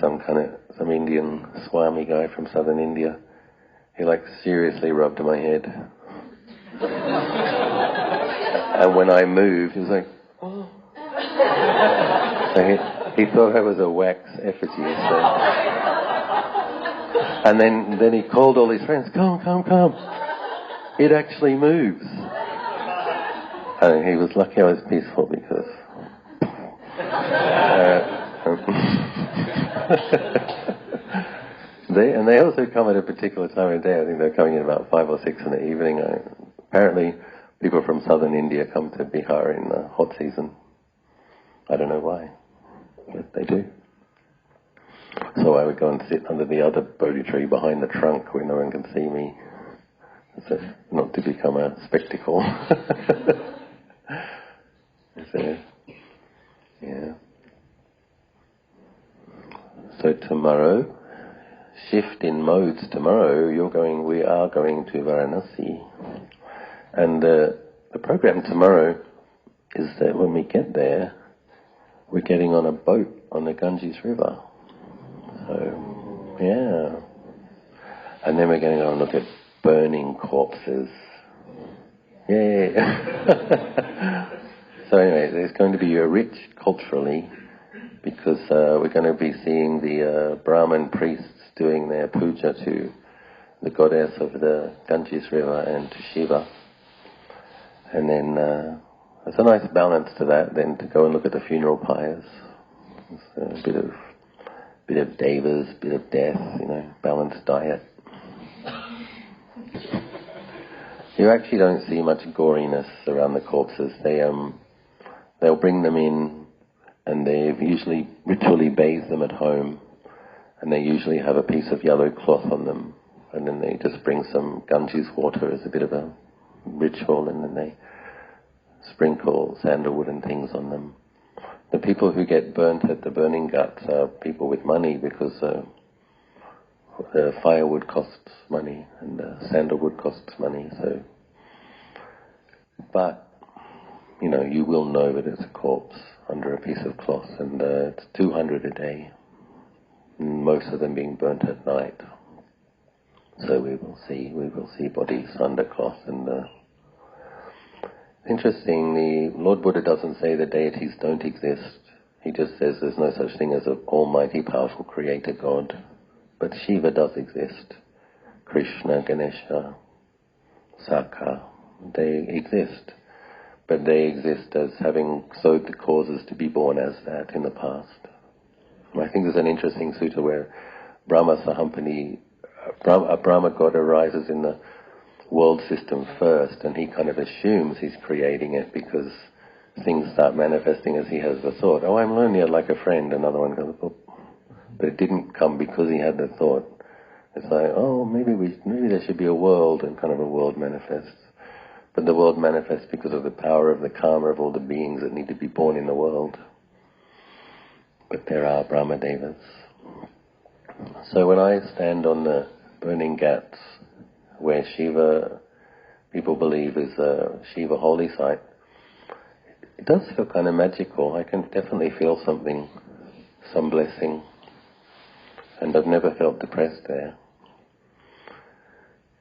some Indian Swami guy from southern India, he seriously rubbed my head. And when I moved, he was like, oh. So he thought I was a wax effigy. So. And then he called all his friends, come. It actually moves. And he was lucky I was peaceful, because... They also come at a particular time of day. I think they're coming in about 5 or 6 in the evening. Apparently, people from southern India come to Bihar in the hot season. I don't know why, but they do. So I would go and sit under the other Bodhi tree behind the trunk where no one can see me, so not to become a spectacle. So tomorrow, shift in modes. Tomorrow we are going to Varanasi, and the program tomorrow is that when we get there, we're getting on a boat on the Ganges River. So, yeah. And then we're going to go and look at burning corpses. Yay! So anyway, there's going to be a rich culturally, because we're going to be seeing the Brahmin priests doing their puja to the goddess of the Ganges River and to Shiva. And then there's a nice balance to that, then to go and look at the funeral pyres. It's a bit of devas, bit of death, balanced diet. You actually don't see much goriness around the corpses. They'll bring them in, and they usually ritually bathe them at home, and they usually have a piece of yellow cloth on them, and then they just bring some Ganges water as a bit of a ritual, and then they sprinkle sandalwood and things on them. The people who get burnt at the burning ghats are people with money, because the firewood costs money and sandalwood costs money. So, but you will know that it's a corpse under a piece of cloth, and it's 200 a day. Most of them being burnt at night. So we will see bodies under cloth, and Interesting, the Lord Buddha doesn't say the deities don't exist. He just says there's no such thing as an almighty, powerful creator God. But Shiva does exist. Krishna, Ganesha, Sakha, they exist. But they exist as having sowed the causes to be born as that in the past. And I think there's an interesting sutta where Brahma Sahampani, a Brahma God arises in the world system first, and he kind of assumes he's creating it because things start manifesting as he has the thought. Oh, I'm lonely, I'd like a friend. Another one goes, oh. But it didn't come because he had the thought. It's like, oh, maybe there should be a world, and kind of a world manifests. But the world manifests because of the power of the karma of all the beings that need to be born in the world. But there are Brahma Devas. So when I stand on the burning ghats, where Shiva, people believe, is a Shiva holy site, it does feel kind of magical. I can definitely feel something, some blessing. And I've never felt depressed there.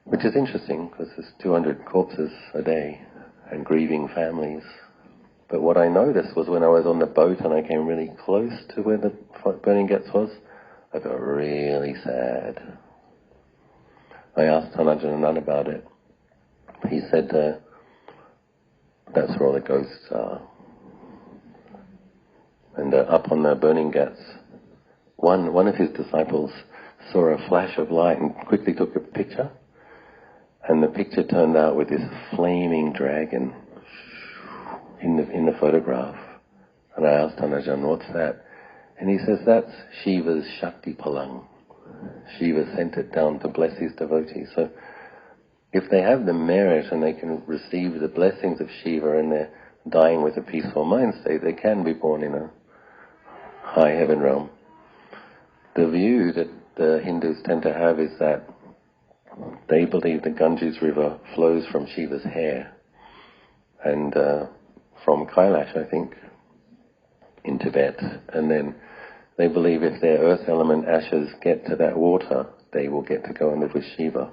Which is interesting, because there's 200 corpses a day and grieving families. But what I noticed was when I was on the boat and I came really close to where the burning ghats was, I got really sad. I asked Thanajan about it. He said, that's where all the ghosts are. And up on the burning ghats, one of his disciples saw a flash of light and quickly took a picture. And the picture turned out with this flaming dragon in the photograph. And I asked Thanajan, what's that? And he says, that's Shiva's Shakti Palang. Shiva sent it down to bless his devotees. So if they have the merit and they can receive the blessings of Shiva and they're dying with a peaceful mind state, they can be born in a high heaven realm. The view that the Hindus tend to have is that they believe the Ganges River flows from Shiva's hair and from Kailash, I think, in Tibet. And then they believe if their earth element ashes get to that water, they will get to go and live with Shiva.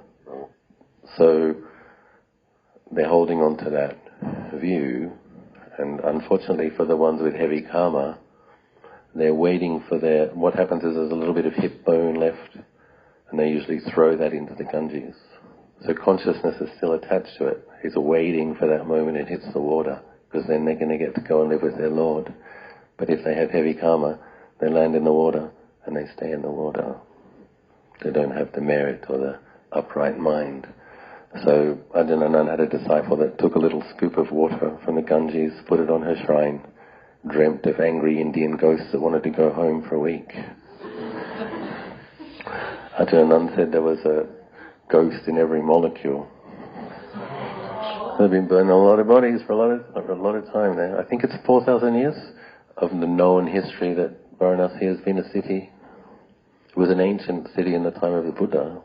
So they're holding on to that view, and unfortunately for the ones with heavy karma, they're waiting for what happens is there's a little bit of hip bone left, and they usually throw that into the Ganges. So consciousness is still attached to it. It's waiting for that moment it hits the water, because then they're going to get to go and live with their Lord. But if they have heavy karma, they land in the water and they stay in the water. They don't have the merit or the upright mind. So Ajahn had a disciple that took a little scoop of water from the Ganges, put it on her shrine, dreamt of angry Indian ghosts that wanted to go home for a week. Ajahn said there was a ghost in every molecule. They've been burning a lot of bodies for a lot of time there. I think it's 4,000 years of the known history that Varanasi has been a city. It was an ancient city in the time of the Buddha.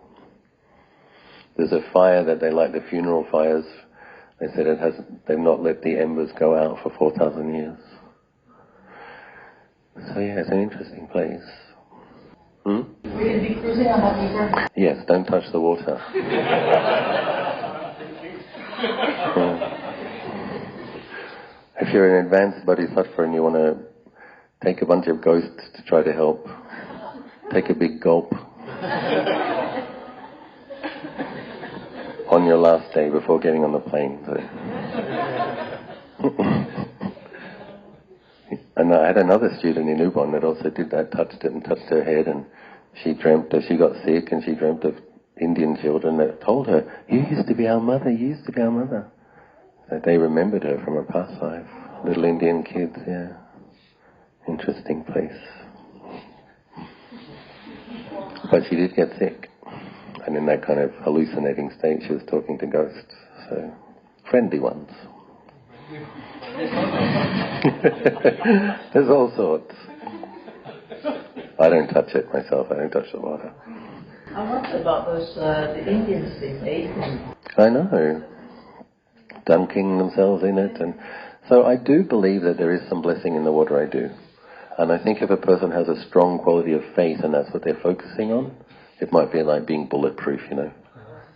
There's a fire that they light, the funeral fires. They said they've not let the embers go out for 4,000 years. So yeah, it's an interesting place. Will you be cruising on that river? Yes, don't touch the water. If you're an advanced bodhisattva and you want to take a bunch of ghosts to try to help, take a big gulp on your last day before getting on the plane. And I had another student in Ubon that also did that, touched it and touched her head, and she dreamt that she got sick, and she dreamt of Indian children that told her, you used to be our mother, you used to be our mother. That they remembered her from her past life. Little Indian kids, yeah. Interesting place. But she did get sick. And in that kind of hallucinating state, she was talking to ghosts. So, friendly ones. There's all sorts. I don't touch it myself. I don't touch the water. I wonder about those, the Indians being bathing. I know. Dunking themselves in it. And so I do believe that there is some blessing in the water, I do. And I think if a person has a strong quality of faith and that's what they're focusing on, it might be like being bulletproof,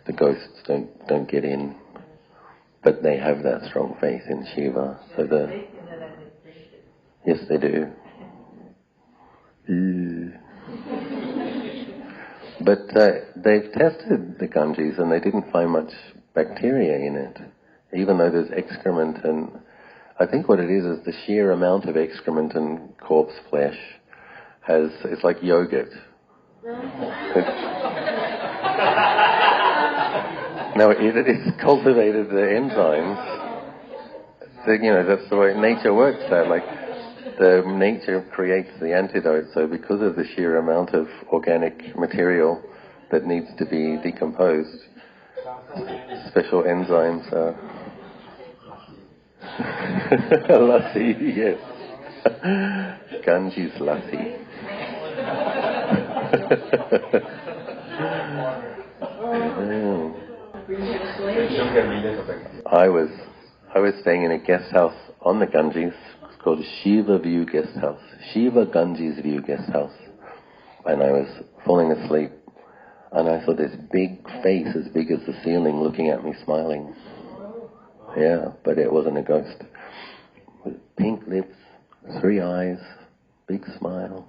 The ghosts don't get in. but they have that strong faith in Shiva. So yes, they do. But they've tested the Ganges and they didn't find much bacteria in it, even though there's excrement. And I think what it is the sheer amount of excrement and corpse flesh it's like yogurt. Now it's cultivated the enzymes. That's the way nature works. The nature creates the antidote. So because of the sheer amount of organic material that needs to be decomposed, special enzymes are... Lassi, yes. Ganges lassi. I was staying in a guest house on the Ganges. It's called Shiva View Guest House. Shiva Ganges View Guest House. And I was falling asleep and I saw this big face as big as the ceiling looking at me smiling. Yeah, but it wasn't a ghost. With pink lips, 3 eyes, big smile.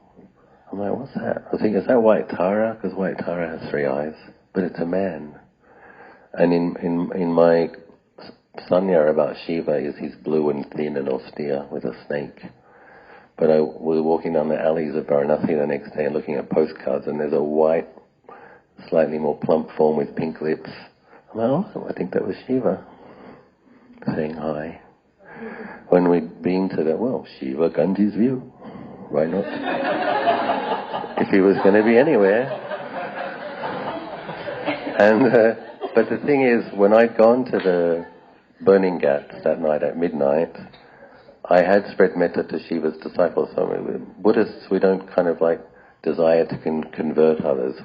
I'm like, what's that? I think, is that White Tara? Because White Tara has 3 eyes. But it's a man. And in my sanya about Shiva is he's blue and thin and austere with a snake. But we were walking down the alleys of Varanasi the next day and looking at postcards, and there's a white, slightly more plump form with pink lips. I'm like, oh, I think that was Shiva saying hi. When we'd been to Shiva Ganges View. Why not? If he was going to be anywhere. And but the thing is, when I'd gone to the burning ghats that night at midnight, I had spread metta to Shiva's disciples. So Buddhists, we don't kind of desire to convert others.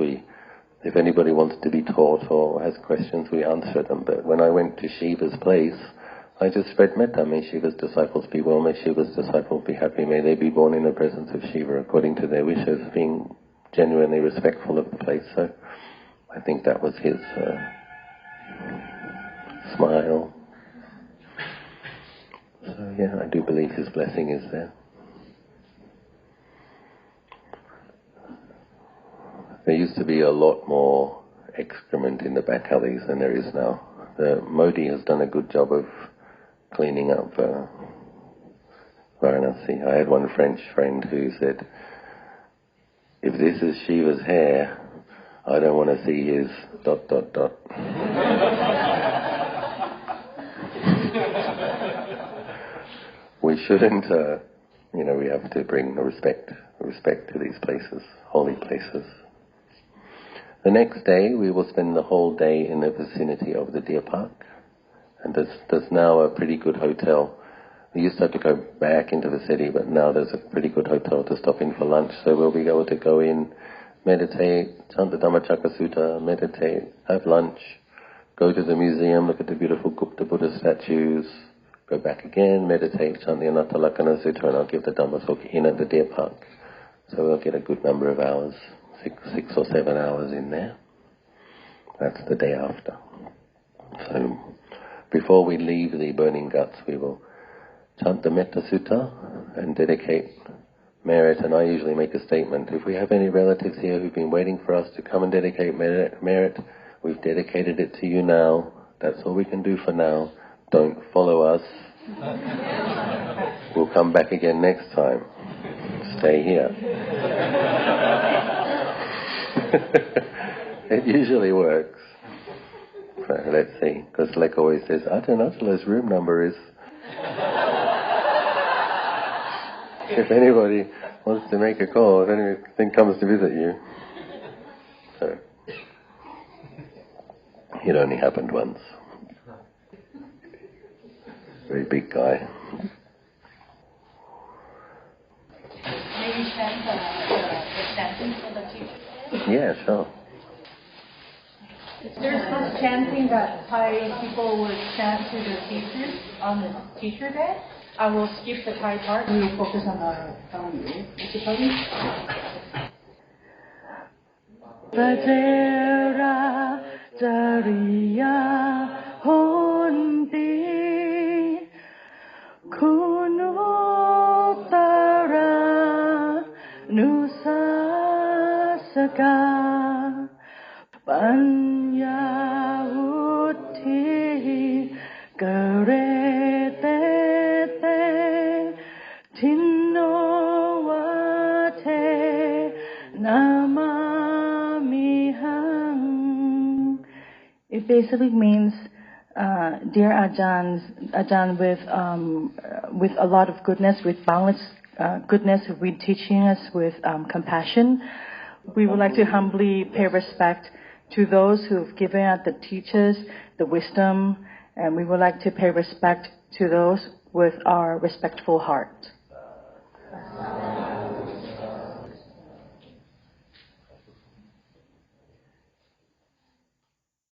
If anybody wants to be taught or has questions, we answer them. But when I went to Shiva's place, I just spread metta. May Shiva's disciples be well, may Shiva's disciples be happy, may they be born in the presence of Shiva according to their wishes, being genuinely respectful of the place. So I think that was his smile. So yeah, I do believe his blessing is there. There used to be a lot more excrement in the back alleys than there is now. The Modi has done a good job of cleaning up Varanasi. I had one French friend who said, if this is Shiva's hair, I don't want to see his ... We shouldn't, we have to bring respect to these places, holy places. The next day, we will spend the whole day in the vicinity of the deer park. And there's now a pretty good hotel. We used to have to go back into the city, but now there's a pretty good hotel to stop in for lunch. So we'll be able to go in, meditate, chant the Dhammacakka Sutta, meditate, have lunch, go to the museum, look at the beautiful Gupta Buddha statues, go back again, meditate, chant the Anapanasati Sutta, and I'll give the Dhamma talk in at the deer park. So we'll get a good number of hours, 6 or 7 hours in there. That's the day after. So before we leave the burning guts, we will chant the Metta Sutta and dedicate merit. And I usually make a statement: if we have any relatives here who've been waiting for us to come and dedicate merit, we've dedicated it to you now. That's all we can do for now. Don't follow us. We'll come back again next time. Stay here. It usually works. But let's see, because Lek always says, Ajahn room number is... If anybody wants to make a call, if anything comes to visit you. So, it only happened once. Very big guy. Maybe chant the chanting for the teacher? Yeah, sure. There's this chanting that Thai people would chant to the teachers on the teacher day. I will skip the Thai part. We will focus on the Pali. Is it Pali? Vajera Jariya Honti Upasaka Panyavuti Garete Tinnowate Namamihang. It basically means, dear Ajahn with a lot of goodness, with boundless goodness, with teaching us with compassion, we would like to humbly pay respect to those who have given us the teachers, the wisdom, and we would like to pay respect to those with our respectful heart.